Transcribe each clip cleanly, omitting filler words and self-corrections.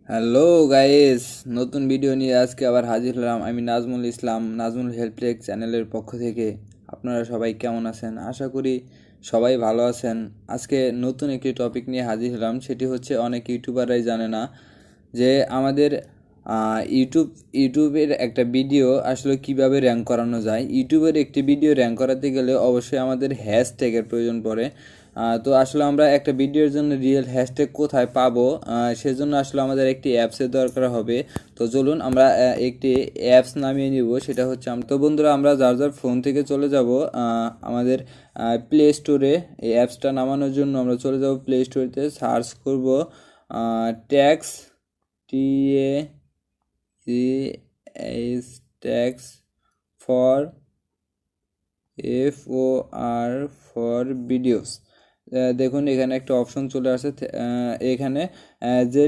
Hello guys, নতুন video নিয়ে আজকে আবার হাজির হলাম। আমি নাজমুল ইসলাম, নাজমুল হেল্প টেক চ্যানেলের পক্ষ থেকে। আপনারা সবাই কেমন আছেন? আশা করি সবাই ভালো আছেন। আজকে নতুন একটি টপিক নিয়ে হাজির হলাম, সেটি হচ্ছে অনেক ইউটিউবাররাই জানে না যে আমাদের ইউটিউবের একটা ভিডিও আসলে কিভাবে র্যাঙ্ক করানো যায়। ইউটিউবের একটি ভিডিও র্যাঙ্ক করাতে গেলে অবশ্যই আমাদের হ্যাশট্যাগের প্রয়োজন পড়ে। তো আসলে আমরা একটা ভিডিওর জন্য রিয়েল হ্যাশট্যাগ কোথায় পাবো, সেজন্য আসলে আমাদের একটি অ্যাপসের দরকার হবে। তো চলুন আমরা একটি অ্যাপস নামিয়ে নিব, সেটা হচ্ছে তো বন্ধুরা, আমরা যার যার ফোন থেকে চলে যাব আমাদের প্লে স্টোরে। এই অ্যাপসটা নামানোর জন্য আমরা চলে যাব প্লে স্টোরেতে, সার্চ করব tax, T A H, tax for, FOR for videos. দেখুন এখানে একটা অপশন চলে আসে। এখানে যে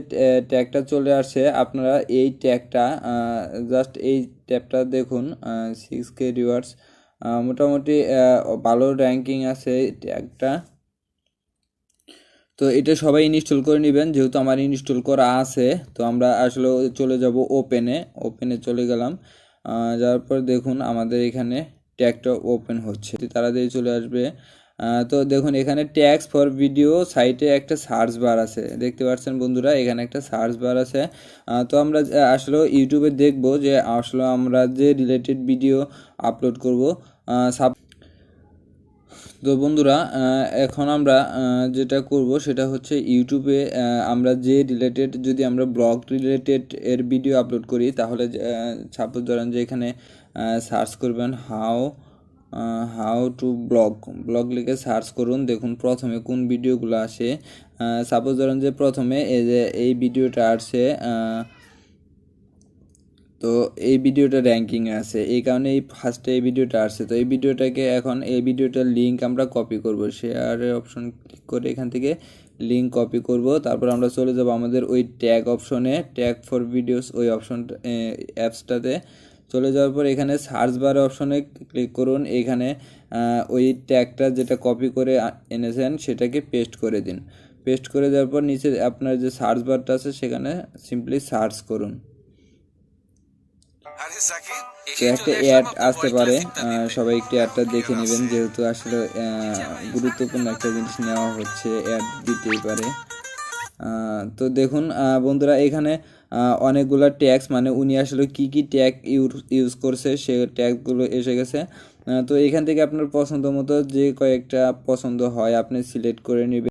ট্যাগটা চলে আসে, আপনারা এই ট্যাগটা জাস্ট এই ট্যাবটা দেখুন, 6K রিওয়ার্ডস, মোটামুটি ভালো র্যাঙ্কিং আছে এই ট্যাগটা। তো এটা সবাই ইনস্টল করে নেবেন, যেহেতু আমার ইনস্টল করা আছে। তো আমরা আসলে চলে যাব ওপেনে চলে গেলাম। যাওয়ার পর দেখুন আমাদের এখানে ট্যাগটা ওপেন হচ্ছে, তাড়াতাড়ি চলে আসবে। তো দেখুন এখানে ট্যাগস ফর ভিডিও সাইটে একটা সার্চ বার আছে, দেখতে পাচ্ছেন বন্ধুরা, এখানে একটা সার্চ বার আছে। তো আমরা আসলে ইউটিউবে দেখব যে আসলে আমরা যে রিলেটেড ভিডিও আপলোড করব। তো বন্ধুরা, এখন আমরা যেটা করব সেটা হচ্ছে ইউটিউবে আমরা যে রিলেটেড, যদি আমরা ব্লগ রিলেটেড এর ভিডিও আপলোড করি, তাহলে সাপোজ ধরেন যে এখানে সার্চ করবেন হাউ টু ব্লগ লিখে সার্চ করুন। দেখুন প্রথমে কোন ভিডিওগুলো আসে। সাপোজ ধরেন যে প্রথমে এই ভিডিওটা আসছে, তো এই ভিডিওটা র্যাঙ্কিংয়ে আছে, এই কারণে এই ফার্স্টে এই ভিডিওটা আসছে। তো এই ভিডিওটাকে এখন এই ভিডিওটার লিঙ্ক আমরা কপি করব, শেয়ারের অপশন ক্লিক করে এখান থেকে লিঙ্ক কপি করব। তারপর আমরা চলে যাব আমাদের ওই ট্যাগ অপশনে, ট্যাগ ফর ভিডিওস, ওই অপশনটা অ্যাপসটাতে চলে যাওয়ার পর এখানে সার্চ বার অপশনে ক্লিক করুন। এখানে ওই ট্যাগটা যেটা কপি করে এনেছেন সেটাকে পেস্ট করে দিন। পেস্ট করে দেওয়ার পর নিচে আপনার যে সার্চ বারটা আছে সেখানে সিম্পলি সার্চ করুন। তো একটা অ্যাড আসতে পারে, সবাই একটু অ্যাডটা দেখে নেবেন, যেহেতু আসলে গুরুত্বপূর্ণ একটা জিনিস নেওয়া হচ্ছে, অ্যাড দিতেই পারে। তো দেখুন বন্ধুরা, এখানে অনেকগুলো ট্যাগস, মানে উনি আসলে কি ট্যাগ ইউজ করছে সে ট্যাগগুলো এসে গেছে। তো এখান থেকে আপনার পছন্দ মতো যে কয়েকটা পছন্দ হয় আপনি সিলেক্ট করে নেবেন।